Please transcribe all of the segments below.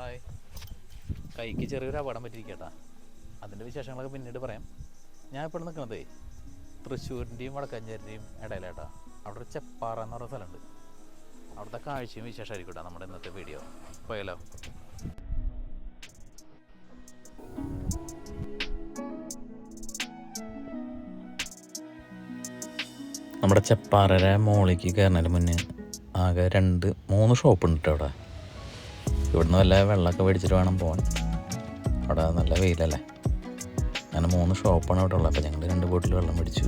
Hi. കൈക്ക് ചെറിയൊരു അപകടം പറ്റിയിരിക്കട്ടാ. അതിൻ്റെ വിശേഷങ്ങളൊക്കെ പിന്നീട് പറയാം. ഞാൻ ഇപ്പോൾ നിൽക്കുന്നത് തൃശ്ശൂരിൻ്റെയും വടക്കഞ്ചേരിൻ്റെയും ഇടയിലേട്ടാ. അവിടെ ഒരു ചെപ്പാറ എന്ന് പറഞ്ഞ സ്ഥലമുണ്ട്. അവിടുത്തെ കാഴ്ചയും വിശേഷമായിരിക്കട്ടെ നമ്മുടെ ഇന്നത്തെ വീഡിയോ. പോയാലോ? നമ്മുടെ ചെപ്പാറയുടെ മോളിലേക്ക് കയറുന്നതിന് മുന്നേ ആകെ 2-3 ഷോപ്പ് ഉണ്ട് കേട്ടോ അവിടെ. ഇവിടുന്ന് വല്ല വെള്ളമൊക്കെ മേടിച്ചിട്ട് വേണം പോകാൻ. അവിടെ നല്ല വെയിലല്ലേ. അങ്ങനെ 3 ഷോപ്പാണ് അവിടെ ഉള്ളത്. അപ്പോൾ ഞങ്ങൾ 2 ബോട്ടിൽ വെള്ളം മേടിച്ചു.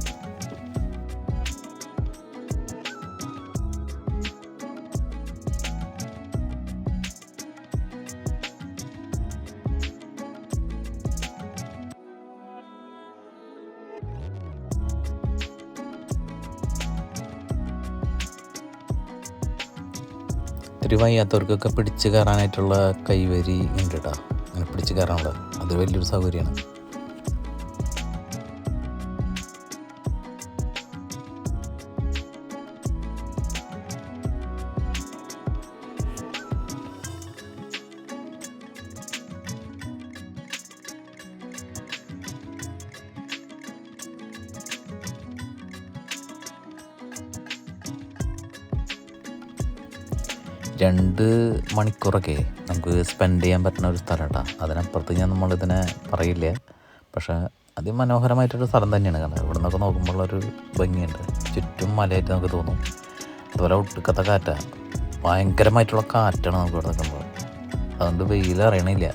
ഇത്തിരി വയ്യാത്തവർക്കൊക്കെ പിടിച്ച് കയറാനായിട്ടുള്ള കൈവരി ഉണ്ട് കേട്ടോ. അങ്ങനെ പിടിച്ച് കയറാനുള്ളത് അത് വലിയൊരു സൗകര്യമാണ്. രണ്ട് മണിക്കൂറൊക്കെ നമുക്ക് സ്പെൻഡ് ചെയ്യാൻ പറ്റുന്ന ഒരു സ്ഥലം കേട്ടോ. അതിനപ്പുറത്ത് നമ്മളിതിനെ പറയില്ല. പക്ഷേ അതിമനോഹരമായിട്ടൊരു സ്ഥലം തന്നെയാണ്. കാരണം ഇവിടെ നിന്നൊക്കെ നോക്കുമ്പോഴൊരു ഭംഗിയുണ്ട്. ചുറ്റും മലയായിട്ട് നമുക്ക് തോന്നും. അതുപോലെ ഒട്ടുക്കത്തെ കാറ്റാണ്. ഭയങ്കരമായിട്ടുള്ള കാറ്റാണ് നമുക്ക് ഇവിടെ നിൽക്കുമ്പോൾ. അതുകൊണ്ട് വെയിൽ അറിയണില്ല.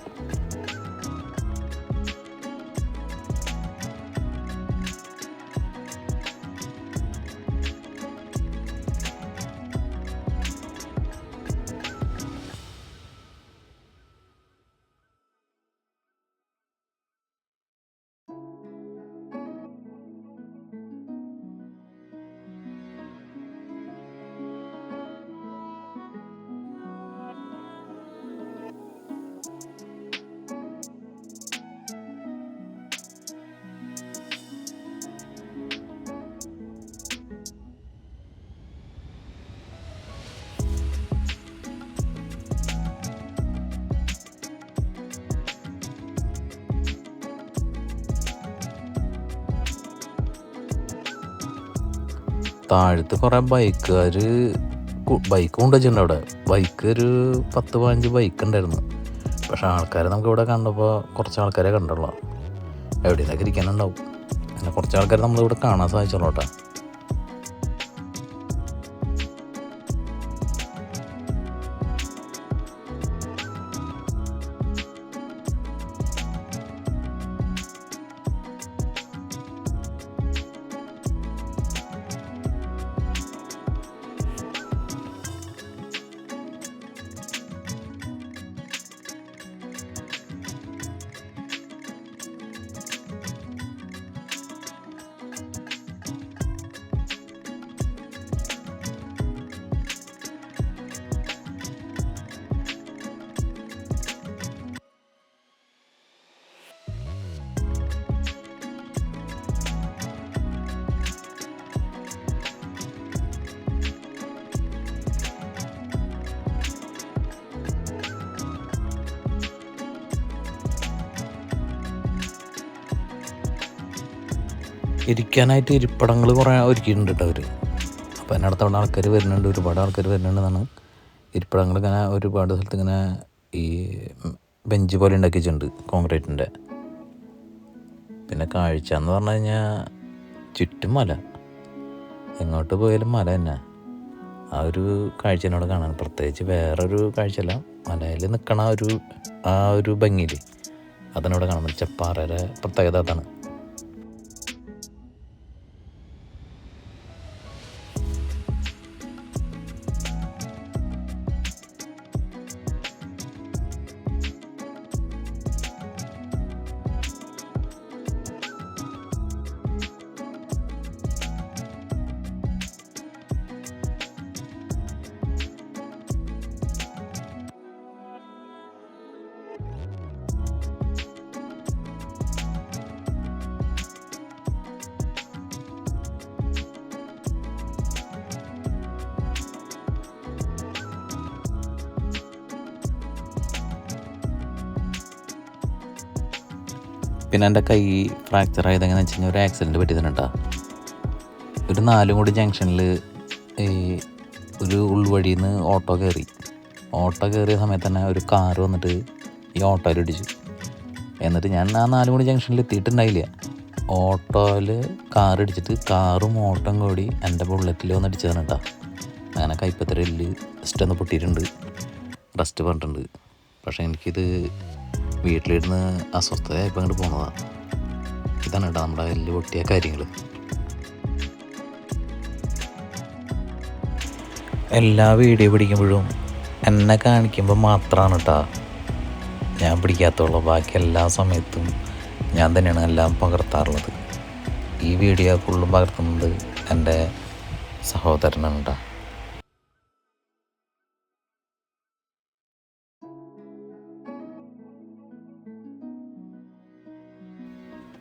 താഴത്ത് കുറേ ബൈക്ക് കൊണ്ടുവച്ചിട്ടുണ്ട് അവിടെ. ബൈക്ക് ഒരു 10-15 ബൈക്ക് ഉണ്ടായിരുന്നു. പക്ഷേ ആൾക്കാരെ നമുക്കിവിടെ കണ്ടപ്പോൾ കുറച്ച് ആൾക്കാരെ കണ്ടുള്ളൂ. എവിടെയെന്നൊക്കെ ഇരിക്കാനുണ്ടാവും. അങ്ങനെ കുറച്ച് ആൾക്കാർ നമ്മളിവിടെ കാണാൻ സാധിച്ചുള്ളൂ കേട്ടോ. ഇരിക്കാനായിട്ട് ഇരിപ്പിടങ്ങൾ കുറേ ഒരുക്കിയിട്ടുണ്ട് കേട്ടോ അവർ. അപ്പോൾ എൻ്റെ അടുത്ത് അവിടെ ആൾക്കാർ വരുന്നുണ്ട്, ഒരുപാട് ആൾക്കാർ വരുന്നുണ്ടെന്നാണ്. ഇരിപ്പിടങ്ങൾ ഇങ്ങനെ ഒരുപാട് സ്ഥലത്ത് ഇങ്ങനെ ഈ ബെഞ്ച് പോലെ ഉണ്ടാക്കി വെച്ചിട്ടുണ്ട് കോൺക്രീറ്റിൻ്റെ. പിന്നെ കാഴ്ച എന്ന് പറഞ്ഞു കഴിഞ്ഞാൽ ചുറ്റും മല, എങ്ങോട്ട് പോയാലും മല തന്നെ. ആ ഒരു കാഴ്ച എന്നോട് കാണാൻ, പ്രത്യേകിച്ച് വേറൊരു കാഴ്ചയല്ല, മലയിൽ നിൽക്കണ ആ ഒരു ഭംഗിയിൽ അതിനോട് കാണാൻ. ചെപ്പാറയുടെ പ്രത്യേകത അതാണ്. പിന്നെ എൻ്റെ കൈ ഫ്രാക്ചർ ആയതെങ്ങനെയാണെന്ന് വെച്ച് കഴിഞ്ഞാൽ ഒരു ആക്സിഡൻറ്റ് പറ്റിയതിനുണ്ടാ. ഒരു 4 ജംഗ്ഷനിൽ ഈ ഒരു ഉൾവഴിയിൽ നിന്ന് ഓട്ടോ കയറിയ സമയത്ത് തന്നെ ഒരു കാറ് വന്നിട്ട് ഈ ഓട്ടോയിൽ ഇടിച്ചു. എന്നിട്ട് ഞാൻ ആ 4 ജംഗ്ഷനിൽ എത്തിയിട്ടുണ്ടായില്ല. ഓട്ടോയിൽ കാർ ഇടിച്ചിട്ട് കാറും ഓട്ടോയും കൂടി എൻ്റെ ബുള്ളറ്റിൽ വന്ന് ഇടിച്ചതാണ് കേട്ടോ. അങ്ങനെ കൈപ്പത്തരയിൽ ജസ്റ്റ് ഒന്ന് പൊട്ടിയിട്ടുണ്ട്, റെസ്റ്റ് പറഞ്ഞിട്ടുണ്ട്. പക്ഷേ എനിക്കിത് വീട്ടിലിരുന്ന് അസ്വസ്ഥതയായപ്പോൾ അങ്ങോട്ട് പോകുന്നതാണ്. ഇതാണ് കേട്ടോ നമ്മുടെ എല്ല് പൊട്ടിയ കാര്യങ്ങൾ. എല്ലാ വീഡിയോ പിടിക്കുമ്പോഴും എന്നെ കാണിക്കുമ്പോൾ മാത്രമാണ് കേട്ടോ ഞാൻ പിടിക്കാത്തുള്ളൂ. ബാക്കി എല്ലാ സമയത്തും ഞാൻ തന്നെയാണ് എല്ലാം പകർത്താറുള്ളത്. ഈ വീഡിയോ ഫുള്ളും പകർത്തുന്നത് എൻ്റെ സഹോദരനാണ് കേട്ടോ.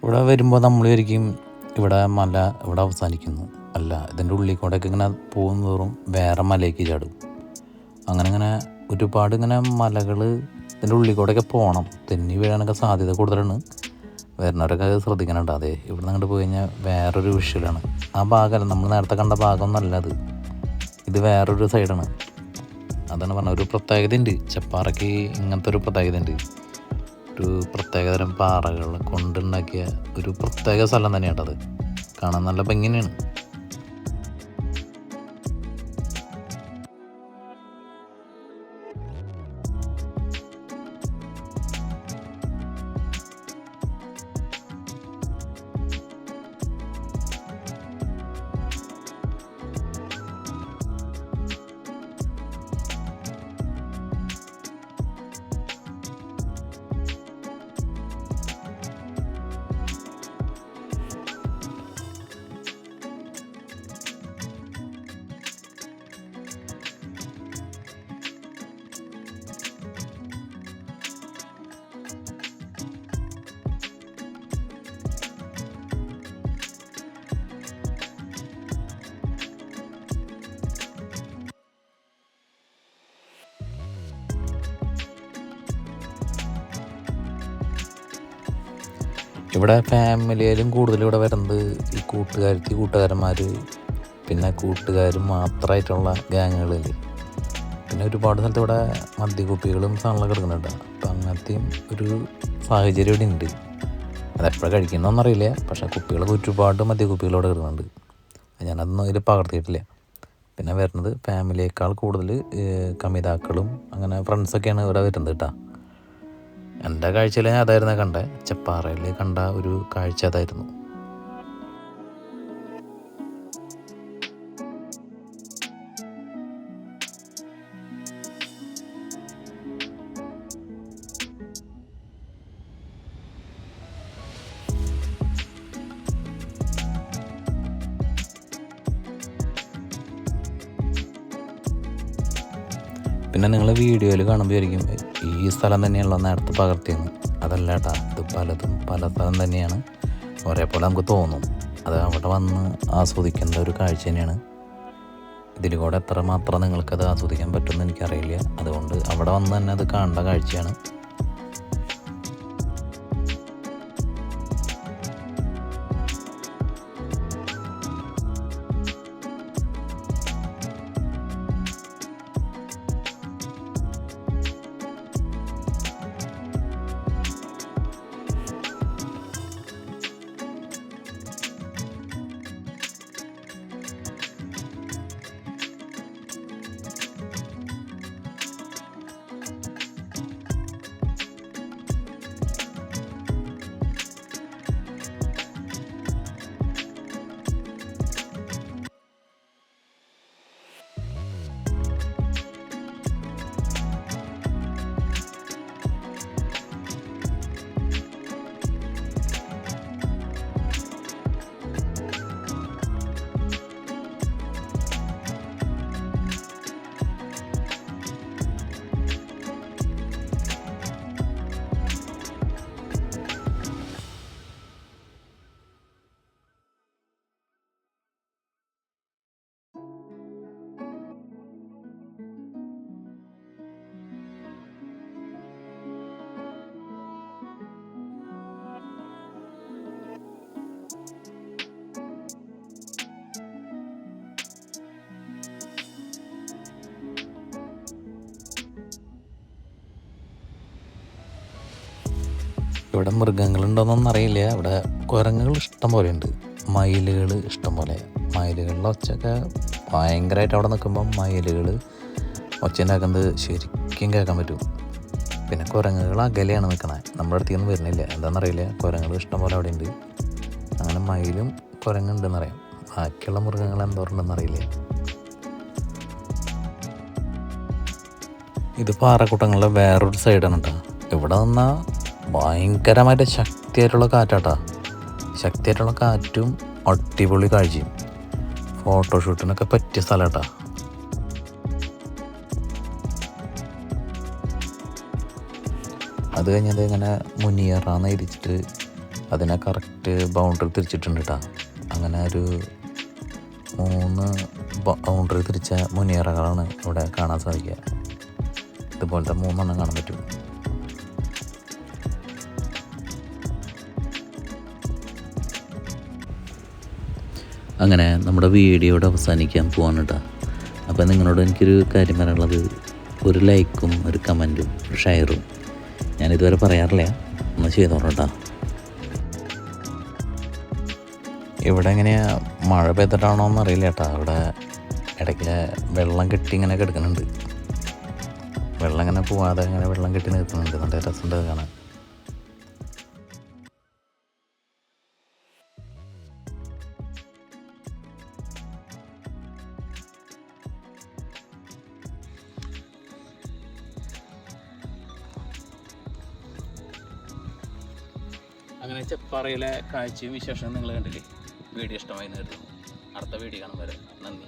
ഇവിടെ വരുമ്പോൾ നമ്മൾ വിചാരിക്കും ഇവിടെ മല ഇവിടെ അവസാനിക്കുന്നു. അല്ല, ഇതിൻ്റെ ഉള്ളിൽ കൂടെയൊക്കെ ഇങ്ങനെ പോകുന്ന തോറും വേറെ മലയ്ക്ക് ചാടും. അങ്ങനെ ഒരുപാട് ഇങ്ങനെ മലകൾ ഇതിൻ്റെ ഉള്ളിൽ കൂടെയൊക്കെ പോകണം. തെന്നി വീഴാനൊക്കെ സാധ്യത കൂടുതലാണ്. വരുന്നവരൊക്കെ അത് ശ്രദ്ധിക്കാനുണ്ട്. അതെ, ഇവിടെ നിന്ന് അങ്ങോട്ട് പോയി കഴിഞ്ഞാൽ വേറൊരു വിഷ്വലാണ്. ആ ഭാഗമല്ല, നമ്മൾ നേരത്തെ കണ്ട ഭാഗമൊന്നുമല്ല അത്. ഇത് വേറൊരു സൈഡാണ്. അതാണ് പറഞ്ഞത്, ഒരു പ്രത്യേകതയുണ്ട് ചെപ്പാറയ്ക്ക്. ഇങ്ങനത്തെ ഒരു പ്രത്യേകതയുണ്ട്. ഒരു പ്രത്യേകതരം പാറകൾ കൊണ്ടുണ്ടാക്കിയ ഒരു പ്രത്യേക സ്ഥലം തന്നെയാണത്. കാണാൻ നല്ല ഭംഗിയാണ്. ഇവിടെ ഫാമിലിയിലും കൂടുതൽ ഇവിടെ വരുന്നത് ഈ കൂട്ടുകാരന്മാർ, പിന്നെ കൂട്ടുകാരും മാത്രമായിട്ടുള്ള ഗ്യാങ്ങുകളില്ലേ. പിന്നെ ഒരുപാട് സ്ഥലത്ത് ഇവിടെ മദ്യക്കുപ്പികളും സാധനങ്ങളൊക്കെ എടുക്കുന്നുണ്ട്. അപ്പം അങ്ങനത്തെയും ഒരു സാഹചര്യം ഇവിടെ ഉണ്ട്. അതെപ്പോഴാണ് കഴിക്കുന്നതെന്നറിയില്ല, പക്ഷേ കുപ്പികളൊക്കെ ഒരുപാട് മദ്യക്കുപ്പികളോടെ എടുക്കുന്നുണ്ട്. ഞാനതൊന്നും അതിൽ പകർത്തിയിട്ടില്ല. പിന്നെ വരുന്നത് ഫാമിലിയേക്കാൾ കൂടുതൽ കമിതാക്കളും അങ്ങനെ ഫ്രണ്ട്സൊക്കെയാണ് ഇവിടെ വരുന്നത് കേട്ടോ. എൻ്റെ കാഴ്ചയിൽ ഞാൻ അതായിരുന്നു കണ്ടത്. ചെപ്പാറയിൽ കണ്ട ഒരു കാഴ്ച അതായിരുന്നു. പിന്നെ നിങ്ങൾ വീഡിയോയിൽ കാണുമ്പോൾ ആയിരിക്കും ഈ സ്ഥലം തന്നെയാണല്ലോ നേരത്തെ പകർത്തിയെന്ന്. അതല്ല കേട്ടാ, ഇത് പലതും പല സ്ഥലം തന്നെയാണ്. ഒരേപോലെ നമുക്ക് തോന്നും. അത് അവിടെ വന്ന് ആസ്വദിക്കേണ്ട ഒരു കാഴ്ച തന്നെയാണ്. ഇതിൽ കൂടെ എത്രമാത്രം നിങ്ങൾക്കത് ആസ്വദിക്കാൻ പറ്റുമെന്ന് എനിക്കറിയില്ല. അതുകൊണ്ട് അവിടെ വന്ന് തന്നെ അത് കാണേണ്ട കാഴ്ചയാണ്. ഇവിടെ മൃഗങ്ങളുണ്ടോയെന്നൊന്നും അറിയില്ല. ഇവിടെ കുരങ്ങുകൾ ഇഷ്ടം പോലെ ഉണ്ട്, മയിലുകൾ ഇഷ്ടം പോലെ. മയിലുകളുടെ ഒച്ചയൊക്കെ ഭയങ്കരമായിട്ട് അവിടെ നിൽക്കുമ്പം മയിലുകൾ ഒച്ച ഉണ്ടാക്കുന്നത് ശരിക്കും കേൾക്കാൻ പറ്റും. പിന്നെ കുരങ്ങുകൾ അകലെയാണ് നിൽക്കണത്, നമ്മുടെ അടുത്തേക്കൊന്നും വരുന്നില്ല. എന്താണെന്നറിയില്ല, കുരങ്ങുകൾ ഇഷ്ടം പോലെ അവിടെ ഉണ്ട്. അങ്ങനെ മയിലും കുരങ്ങുണ്ടെന്നറിയാം, ബാക്കിയുള്ള മൃഗങ്ങൾ എന്തോരുണ്ടെന്നറിയില്ല. ഇത് പാറക്കൂട്ടങ്ങളുടെ വേറൊരു സൈഡാണ് കേട്ടോ. ഇവിടെ നിന്നാൽ ഭയങ്കരമായിട്ട് ശക്തിയായിട്ടുള്ള കാറ്റാട്ടാ, ശക്തിയായിട്ടുള്ള കാറ്റും അടിപൊളി കാഴ്ചയും. ഫോട്ടോഷൂട്ടിനൊക്കെ പറ്റിയ സ്ഥലം കേട്ടോ. അത് കഴിഞ്ഞത് ഇങ്ങനെ മുനിയറാന്ന് എഴുതിച്ചിട്ട് അതിനെ കറക്റ്റ് ബൗണ്ടറി തിരിച്ചിട്ടുണ്ട് കേട്ടോ. അങ്ങനെ ഒരു 3 ബൗണ്ടറി തിരിച്ച മുനിയറകളാണ് ഇവിടെ കാണാൻ സാധിക്കുക. ഇതുപോലത്തെ 3 എണ്ണം കാണാൻ പറ്റും. അങ്ങനെ നമ്മുടെ വീഡിയോയുടെ അവസാനിക്കാൻ പോവാണ് കേട്ടോ. അപ്പോൾ നിങ്ങളോട് എനിക്കൊരു കാര്യം പറയാനുള്ളത്, ഒരു ലൈക്കും ഒരു കമൻറ്റും ഒരു ഷെയറും ഞാനിതുവരെ പറയാറില്ല, ഒന്ന് ചെയ്തോളൂ കേട്ടോ. ഇവിടെ എങ്ങനെയാണ് മഴ പെയ്തിട്ടാണോ എന്നറിയില്ല കേട്ടോ. ഇവിടെ ഇടയ്ക്ക് വെള്ളം കെട്ടി ഇങ്ങനെ കിടക്കുന്നുണ്ട്, വെള്ളം ഇങ്ങനെ പോവാതെ ഇങ്ങനെ വെള്ളം കെട്ടി നിൽക്കുന്നുണ്ട്. നല്ല രസമുണ്ട് കാണാൻ. അങ്ങനെ ചെപ്പാറയിലെ കാഴ്ചയും വിശേഷവും നിങ്ങൾ കണ്ടില്ലേ. വീഡിയോ ഇഷ്ടമായി നേരുന്നു. അടുത്ത വീഡിയോ കാണും വരെ നന്ദി.